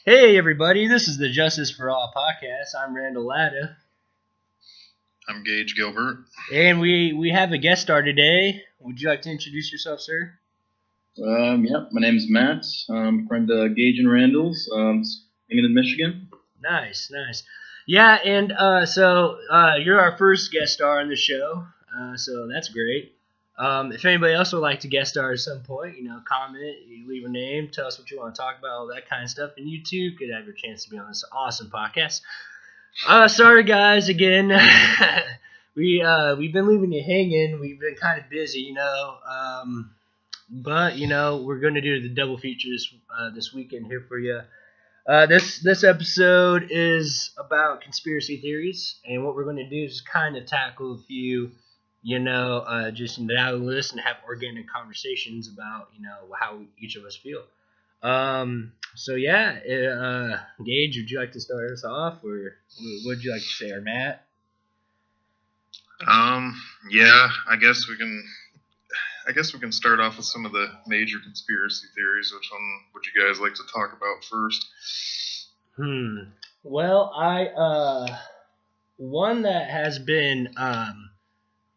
Hey everybody, this is the Justice for All podcast. I'm Randall Latta, I'm Gage Gilbert. and we have a guest star today. Would you like to introduce yourself, sir? Yep, my name's Matt. I'm a friend of Gage and Randall's, hanging in Michigan. Nice. Yeah, and so you're our first guest star on the show, so that's great. If anybody else would like to guest star at some point, comment, you leave a name, tell us what you want to talk about, all that kind of stuff, and you too could have your chance to be on this awesome podcast. Sorry guys, again. We've been leaving you hanging. We've been kind of busy, but we're going to do the double features this weekend here for you. This episode is about conspiracy theories, and what we're going to do is kind of tackle a few, just down the list and have organic conversations about, how each of us feel. Gage, would you like to start us off, or what would you like to say, or Matt? Yeah, I guess we can start off with some of the major conspiracy theories. Which one would you guys like to talk about first? Well, one that has been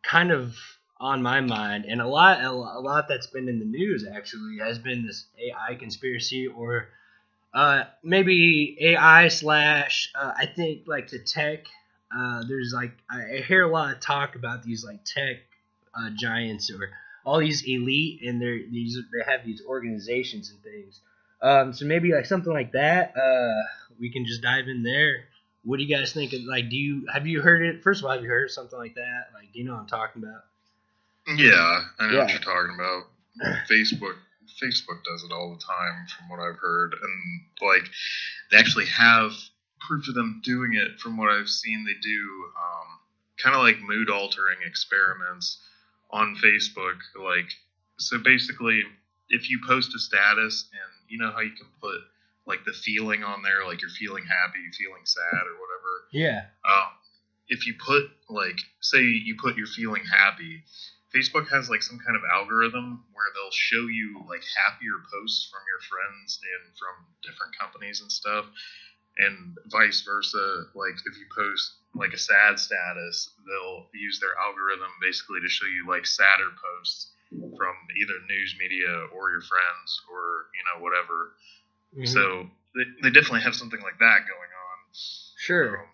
kind of on my mind, and a lot that's been in the news actually has been this AI conspiracy, or maybe AI slash I think like the tech. There's like I hear a lot of talk about these like tech giants or all these elite, and they have these organizations and things. So maybe like something like that. We can just dive in there. What do you guys think? Like, have you heard it? First of all, have you heard of something like that? Like, do you know what I'm talking about? Yeah, I know what you're talking about. Facebook does it all the time, from what I've heard, and like they actually have proof of them doing it. From what I've seen, they do kind of like mood altering experiments on Facebook. Like, so basically, if you post a status, and you know how you can put like the feeling on there, like you're feeling happy, feeling sad, or whatever. Yeah. If you put like, say you put you're feeling happy, Facebook has like some kind of algorithm where they'll show you like happier posts from your friends and from different companies and stuff, and vice versa. Like if you post like a sad status, they'll use their algorithm basically to show you like sadder posts from either news media or your friends or whatever. Mm-hmm. So they definitely have something like that going on. Sure.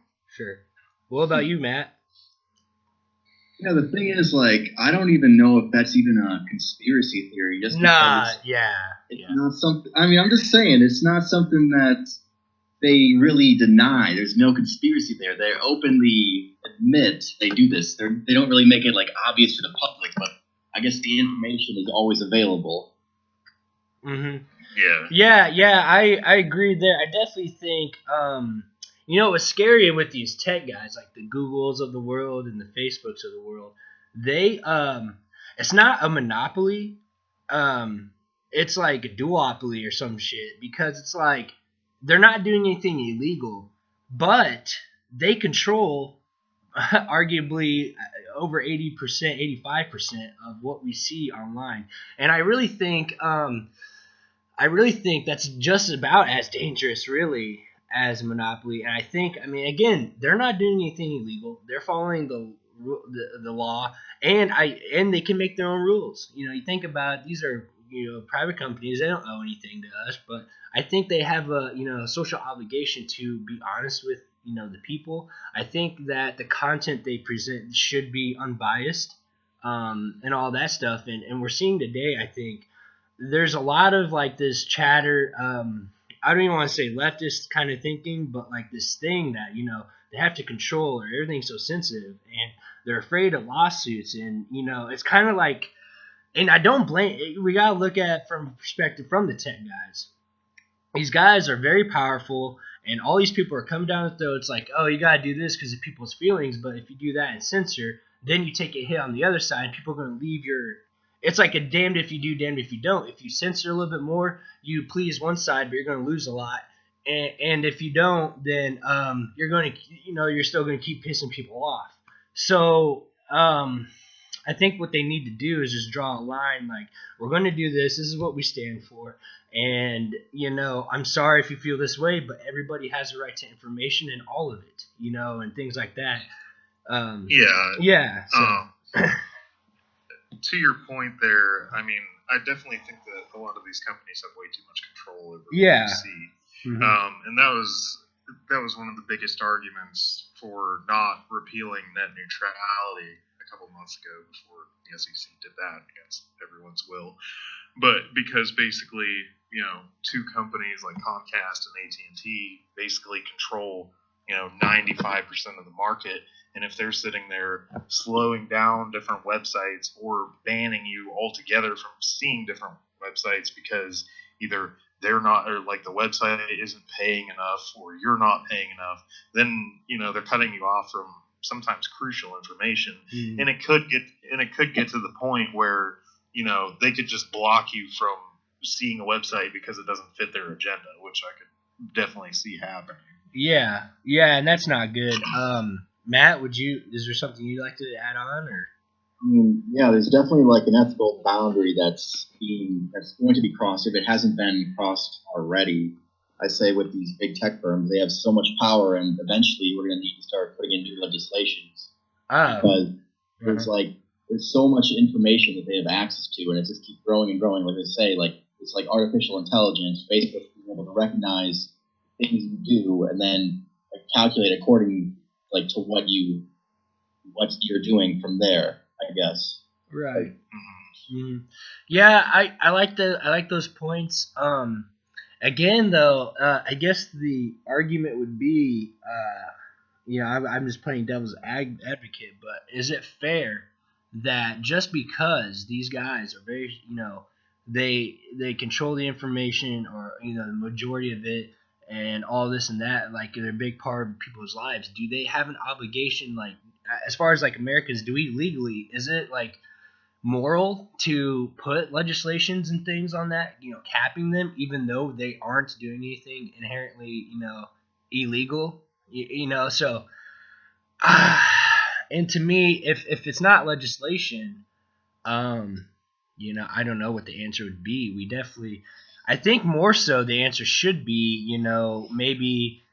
What about you, Matt? Yeah, the thing is, like, I don't even know if that's even a conspiracy theory. Just not something. I mean, I'm just saying, it's not something that they really deny. There's no conspiracy there. They openly admit they do this. They don't really make it like obvious to the public, but I guess the information is always available. Mm-hmm. Yeah. Yeah. I agree there. I definitely think. What's scary with these tech guys, like the Googles of the world and the Facebooks of the world, they it's not a monopoly. It's like a duopoly or some shit, because it's like they're not doing anything illegal, but they control arguably over 80%, 85% of what we see online. And I really think that's just about as dangerous, really, as a monopoly. And I think, again, they're not doing anything illegal. They're following the law, and they can make their own rules. You think about it, these are private companies. They don't owe anything to us, but I think they have a social obligation to be honest with the people. I think that the content they present should be unbiased, and all that stuff. And we're seeing today, I think there's a lot of like this chatter. I don't even want to say leftist kind of thinking, but like this thing that, they have to control, or everything's so sensitive, and they're afraid of lawsuits. And, it's kind of like, and I don't blame, we got to look at it from perspective from the tech guys. These guys are very powerful, and all these people are coming down the throat. It's like, oh, you got to do this because of people's feelings. But if you do that and censor, then you take a hit on the other side. People are going to leave it's like a damned if you do, damned if you don't. If you censor a little bit more, you please one side, but you're going to lose a lot. And if you don't, then you're going to, you're still going to keep pissing people off. So I think what they need to do is just draw a line like, we're going to do this. This is what we stand for. And, I'm sorry if you feel this way, but everybody has a right to information and all of it, and things like that. Yeah. So. To your point there, I mean, I definitely think that a lot of these companies have way too much control over what you see. Mm-hmm. And that was one of the biggest arguments for not repealing net neutrality a couple months ago before the SEC did that against everyone's will. But because basically, two companies like Comcast and AT&T basically control, 95% of the market. And if they're sitting there slowing down different websites or banning you altogether from seeing different websites because either they're not, or like the website isn't paying enough or you're not paying enough, then, they're cutting you off from sometimes crucial information. Mm. And it could get to the point where, they could just block you from seeing a website because it doesn't fit their agenda, which I could definitely see happening. Yeah, and that's not good. Matt, is there something you'd like to add on, or? Yeah, there's definitely like an ethical boundary that's going to be crossed if it hasn't been crossed already. I say with these big tech firms, they have so much power, and eventually we're going to need to start putting in new legislations because there's so much information that they have access to, and it just keeps growing and growing. Like they say, like it's like artificial intelligence. Facebook is able to recognize things you do and then calculate according to what you're doing from there, I guess. Right. Mm-hmm. Yeah, I like those points. Again, though, I guess the argument would be, I'm just playing devil's advocate, but is it fair that just because these guys are very, they control the information or the majority of it, and all this and that, like they're a big part of people's lives, do they have an obligation, like as far as like Americans, do we legally, is it like moral to put legislations and things on that, capping them, even though they aren't doing anything inherently, illegal, so and to me, if it's not legislation, I don't know what the answer would be. We definitely, I think more so the answer should be, maybe,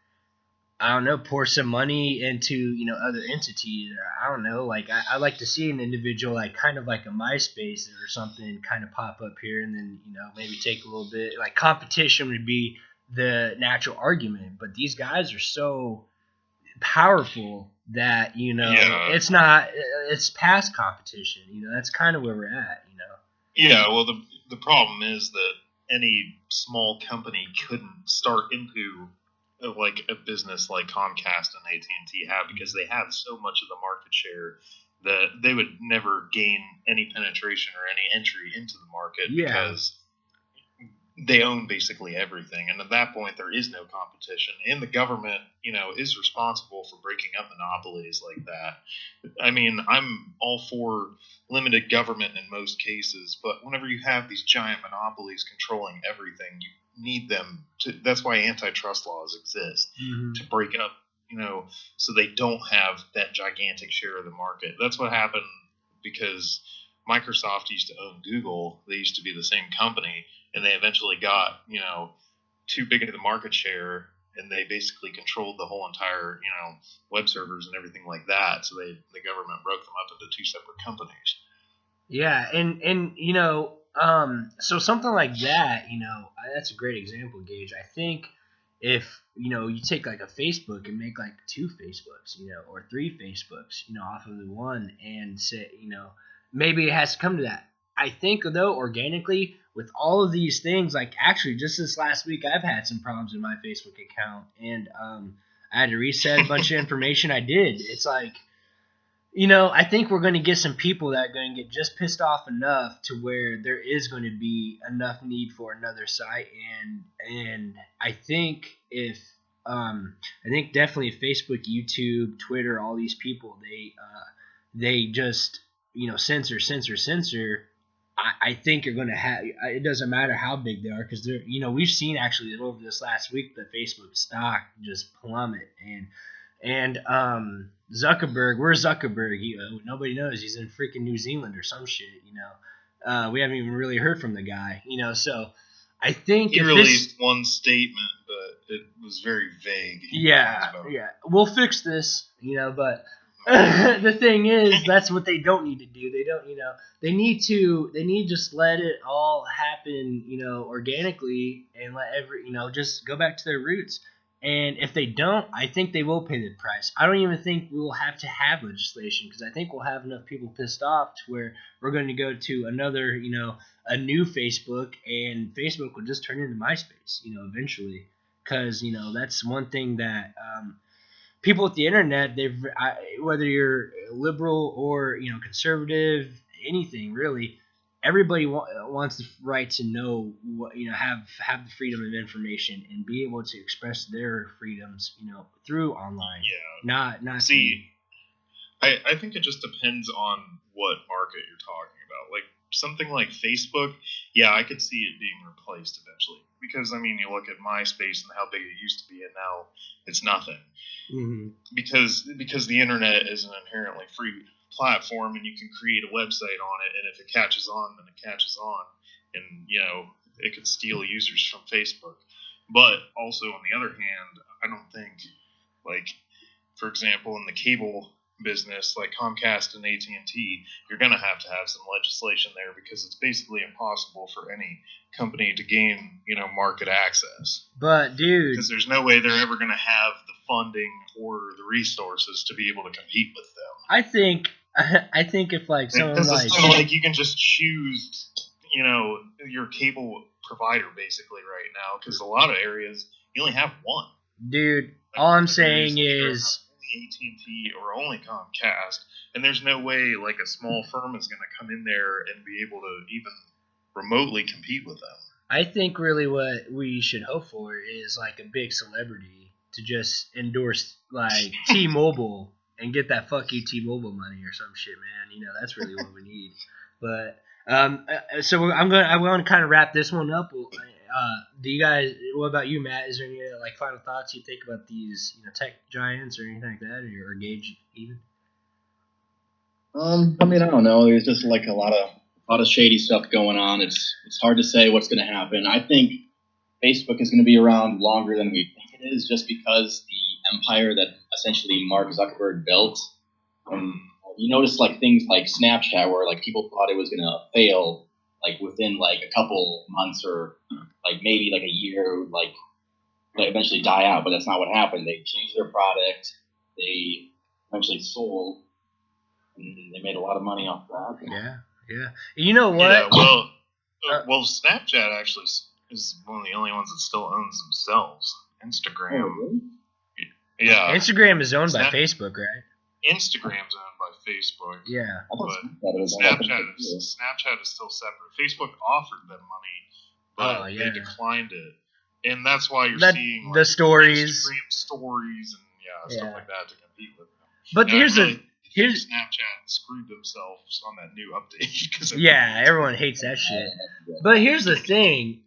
I don't know, pour some money into, other entities. Or I don't know, like I like to see an individual, like kind of like a MySpace or something kind of pop up here, and then, maybe take a little bit, like competition would be the natural argument. But these guys are so powerful that, it's past competition. That's kind of where we're at, Yeah, well, the problem is that any small company couldn't start into like a business like Comcast and AT&T have, because they have so much of the market share that they would never gain any penetration or any entry into the market because they own basically everything. And at that point, there is no competition. And the government, is responsible for breaking up monopolies like that. I mean, I'm all for limited government in most cases, but whenever you have these giant monopolies controlling everything, you need them to. That's why antitrust laws exist, to break up, so they don't have that gigantic share of the market. That's what happened because Microsoft used to own Google. They used to be the same company, and they eventually got, too big of the market share, and they basically controlled the whole entire, web servers and everything like that. So the government broke them up into two separate companies. Yeah, and so something like that, that's a great example, Gage. I think if, you take like a Facebook and make like two Facebooks, or three Facebooks, off of the one, and say, maybe it has to come to that. I think, though, organically, with all of these things, like actually just this last week, I've had some problems with my Facebook account, and I had to reset a bunch of information. I did. It's like, I think we're going to get some people that are going to get just pissed off enough to where there is going to be enough need for another site, and I think I think definitely Facebook, YouTube, Twitter, all these people, they just censor. I think you're going to have. It doesn't matter how big they are, because we've seen actually that over this last week the Facebook stock just plummet, And Zuckerberg, where's Zuckerberg? Nobody knows. He's in freaking New Zealand or some shit. We haven't even really heard from the guy. So I think He if released one statement, but it was very vague. yeah, we'll fix this. But the thing is, that's what they don't need to do. They don't, they need to just let it all happen, organically, and let just go back to their roots. And if they don't, I think they will pay the price. I don't even think we will have to have legislation, because I think we'll have enough people pissed off to where we're going to go to another, a new Facebook, and Facebook will just turn into MySpace, eventually. Because, that's one thing that people with the internet, whether you're liberal or, conservative, anything really, everybody wants the right to know what, have the freedom of information and be able to express their freedoms, through online. Yeah. Not See, I think it just depends on what market you're talking about. Like something like Facebook, yeah, I could see it being replaced eventually. Because, I mean, you look at MySpace and how big it used to be, and now it's nothing. Mm-hmm. Because the internet is an inherently free platform, and you can create a website on it, and if it catches on, then it catches on. And, it could steal users from Facebook. But also, on the other hand, I don't think, like, for example, in the cable business like Comcast and AT&T, you're going to have some legislation there, because it's basically impossible for any company to gain, market access. But dude, because there's no way they're ever going to have the funding or the resources to be able to compete with them. I think if like someone like you can just choose, your cable provider basically right now, because a lot of areas you only have one. Dude, all I'm saying is AT&T or only Comcast, and there's no way like a small firm is going to come in there and be able to even remotely compete with them. I think really what we should hope for is like a big celebrity to just endorse like T-Mobile and get that fuck you T-Mobile money or some shit, man. That's really what we need. But so I want to kind of wrap this one up. Do you guys? What about you, Matt? Is there any like final thoughts you think about these, tech giants or anything like that, or Gage even? I mean, I don't know. There's just like a lot of shady stuff going on. It's hard to say what's going to happen. I think Facebook is going to be around longer than we think it is, just because the empire that essentially Mark Zuckerberg built. You notice like things like Snapchat, where like people thought it was going to fail, like within like a couple months or like maybe like a year, like eventually die out. But that's not what happened. They changed their product. They eventually sold, and they made a lot of money off that. Yeah. You know what? Yeah, well, Snapchat actually is one of the only ones that still owns themselves. Instagram. Oh, really? Yeah. Instagram is owned by Facebook, right? Instagram's owned by Facebook. Yeah. But Snapchat is still separate. Facebook offered them money, but they declined it. And that's why you're seeing like, the stories. Instagram stories and stuff like that to compete with them. But here's Snapchat screwed themselves on that new update. Everyone hates that shit. But here's the thing.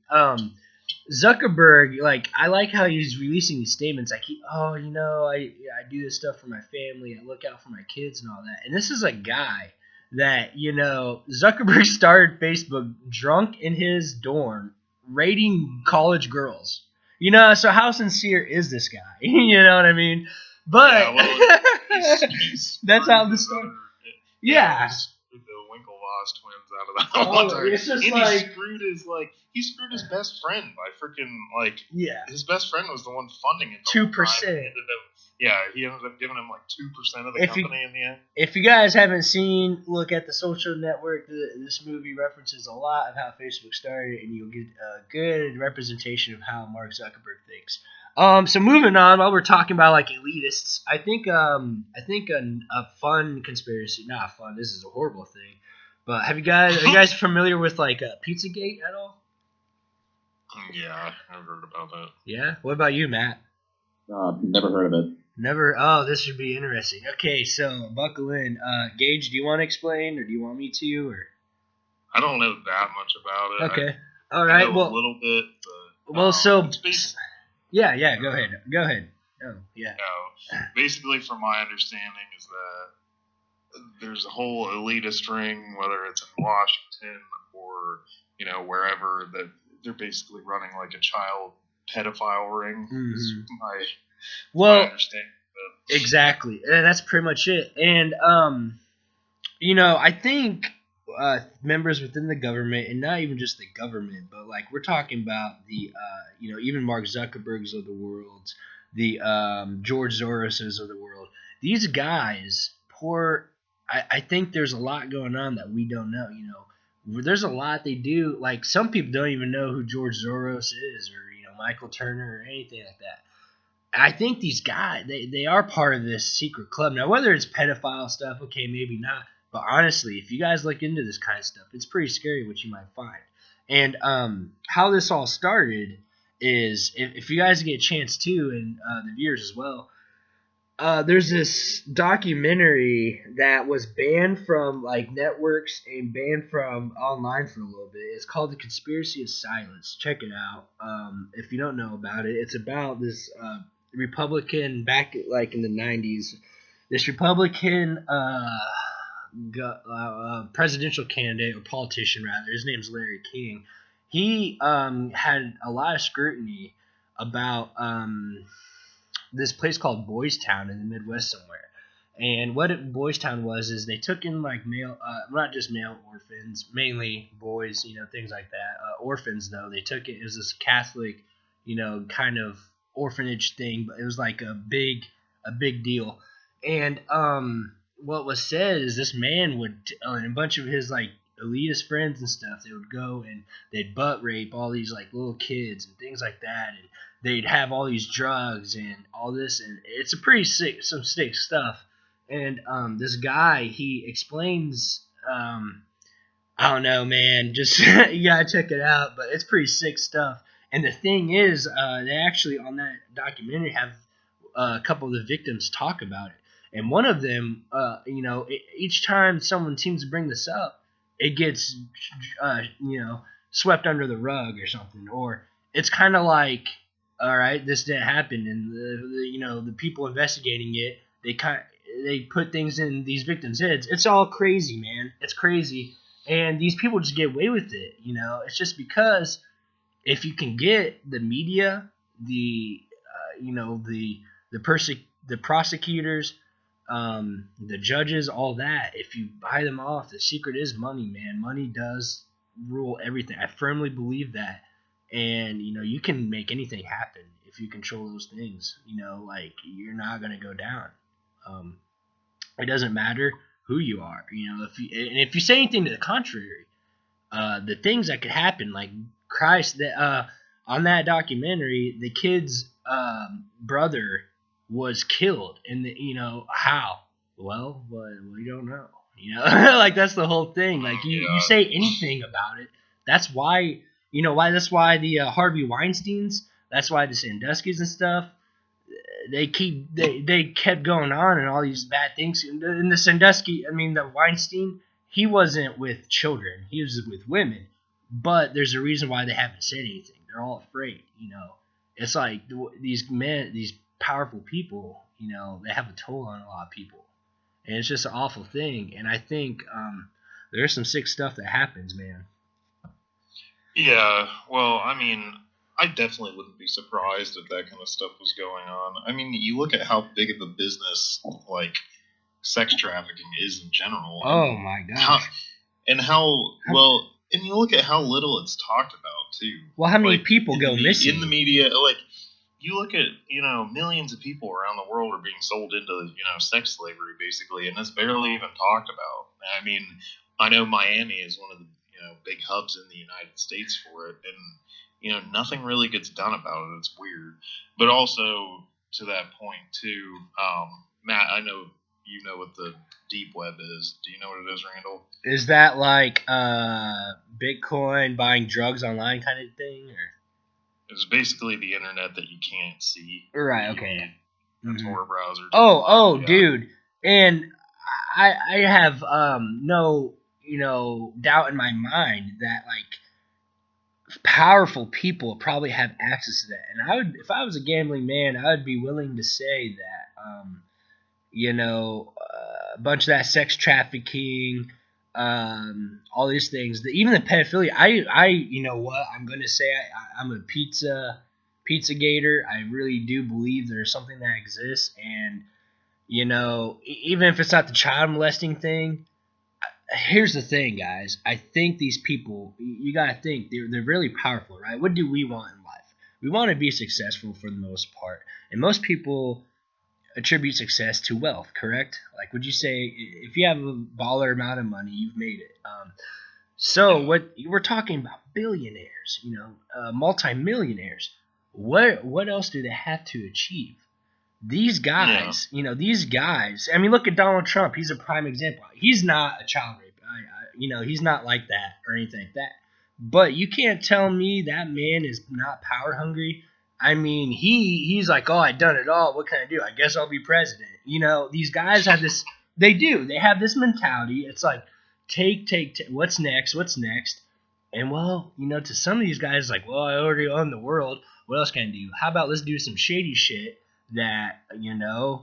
Zuckerberg, like, I like how he's releasing these statements. Like, I do this stuff for my family. I look out for my kids and all that. And this is a guy that, Zuckerberg started Facebook drunk in his dorm, rating college girls. So how sincere is this guy? You know what I mean? But that's how the story. Yeah. The Winklevoss twins out of that one time. It's just and he screwed his best friend by freaking his best friend was the one funding it. 2%. He ended up giving him like 2% of the company in the end. If you guys haven't seen, look at The Social Network. This movie references a lot of how Facebook started, and you'll get a good representation of how Mark Zuckerberg thinks. So moving on, while we're talking about like elitists, I think a fun conspiracy, not fun. This is a horrible thing. But are you guys familiar with like Pizzagate at all? Yeah, I've heard about that. Yeah. What about you, Matt? Never heard of it. Never. Oh, this should be interesting. Okay, so buckle in. Gage, do you want to explain, or do you want me to? Or I don't know that much about it. Okay. All right. I know a little bit. But, Yeah. Go ahead. Oh, yeah. Basically, from my understanding, is that there's a whole elitist ring, whether it's in Washington or wherever, that they're basically running like a child pedophile ring. Is my understanding. Exactly, and that's pretty much it. And I think members within the government, and not even just the government, but like we're talking about the even Mark Zuckerbergs of the world, the George Soroses of the world. These guys, I think there's a lot going on that we don't know. There's a lot they do. Like some people don't even know who George Soros is, or Michael Turner, or anything like that. I think these guys, they are part of this secret club. Now, whether it's pedophile stuff, okay, maybe not. But honestly, if you guys look into this kind of stuff, it's pretty scary what you might find. And how this all started is, if you guys get a chance too, and the viewers as well, there's this documentary that was banned from like networks and banned from online for a little bit. It's called The Conspiracy of Silence. Check it out. If you don't know about it, it's about this Republican back like in the 90s. This Republican presidential candidate or politician rather. His name's Larry King. He had a lot of scrutiny about this place called Boys Town in the Midwest somewhere. And what Boys Town was is they took in like male, not just male orphans, mainly boys, things like that. Orphans though, they took it as this Catholic, kind of orphanage thing, but it was like a big deal. And what was said is this man would, and a bunch of his like elitist friends and stuff, they would go and they'd butt rape all these like little kids and things like that, and they'd have all these drugs and all this, and it's a pretty sick stuff. And this guy, he explains, I don't know, man, just you gotta check it out, but it's pretty sick stuff. And the thing is, they actually on that documentary have a couple of the victims talk about it. And one of them, each time someone seems to bring this up, it gets, swept under the rug or something. Or it's kind of like, all right, this didn't happen, and the people investigating it, they put things in these victims' heads. It's all crazy, man. It's crazy, and these people just get away with it. It's just because if you can get the media, the prosecutors, the judges, all that, if you buy them off, the secret is money, man. Money does rule everything. I firmly believe that. And, you can make anything happen if you control those things. Like, you're not going to go down. It doesn't matter who you are. If you say anything to the contrary, the things that could happen, like Christ, on that documentary, the kid's brother was killed. And, how? Well, we don't know. Like, that's the whole thing. Like, you say anything about it. That's why... That's why the Harvey Weinsteins, that's why the Sandusky's and stuff, they kept going on and all these bad things. And the Sandusky, the Weinstein, he wasn't with children. He was with women. But there's a reason why they haven't said anything. They're all afraid, It's like these men, these powerful people, they have a toll on a lot of people. And it's just an awful thing. And I think there's some sick stuff that happens, man. Yeah, well, I definitely wouldn't be surprised if that kind of stuff was going on. You look at how big of a business, like, sex trafficking is in general. Oh, my gosh. And you look at how little it's talked about, too. Well, how many people go missing? In the media, like, you look at, millions of people around the world are being sold into, sex slavery, basically, and it's barely even talked about. I know Miami is one of the big hubs in the United States for it, and nothing really gets done about it. It's weird. But also to that point too, Matt, I know you know what the deep web is. Do you know what it is, Randall? Is that like Bitcoin, buying drugs online kind of thing, or? It's basically the internet that you can't see. Right. Okay. The Tor browser. Oh, dude, and I have no doubt in my mind that, like, powerful people probably have access to that. And I would, if I was a gambling man, I would be willing to say that, a bunch of that sex trafficking, all these things, even the pedophilia. You know what? I'm going to say I'm a pizza gator. I really do believe there's something that exists. And, even if it's not the child molesting thing, here's the thing, guys. I think these people, you got to think, they're really powerful, right? What do we want in life? We want to be successful for the most part. And most people attribute success to wealth, correct? Like, would you say if you have a baller amount of money, you've made it? So what we're talking about, billionaires, multimillionaires. What else do they have to achieve? These guys, these guys. I mean, look at Donald Trump. He's a prime example. He's not a child rape. He's not like that or anything like that. But you can't tell me that man is not power hungry. I mean, he's like, oh, I done it all. What can I do? I guess I'll be president. These guys have this. They do. They have this mentality. It's like, take. What's next? What's next? And well, to some of these guys, like, well, I already own the world. What else can I do? How about let's do some shady shit that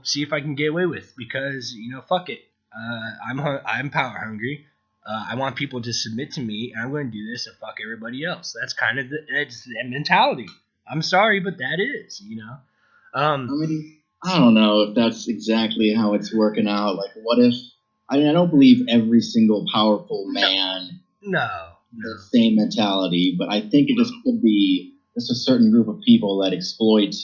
see if I can get away with, because fuck it. I'm power hungry. I want people to submit to me, and I'm going to do this and fuck everybody else. That's kind of it's the mentality. I'm sorry, but that is, I mean, I don't know if that's exactly how it's working out. Like, what if? I don't believe every single powerful man No. has the same mentality, but I think it just could be just a certain group of people that exploit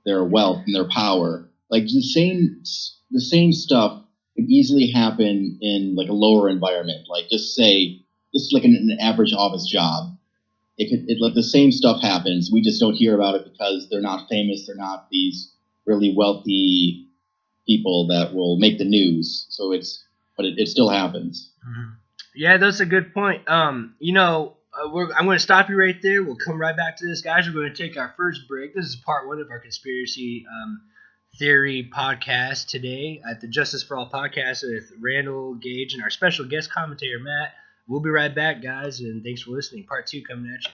their wealth and their power. Like the same stuff could easily happen in like a lower environment. Like just like an average office job. Like the same stuff happens. We just don't hear about it because they're not famous. They're not these really wealthy people that will make the news. So but it still happens. Mm-hmm. Yeah, that's a good point. I'm going to stop you right there. We'll come right back to this, guys. We're going to take our first break. This is part one of our conspiracy theory podcast today at the Justice for All podcast with Randall Gage and our special guest commentator, Matt. We'll be right back, guys, and thanks for listening. Part two coming at you.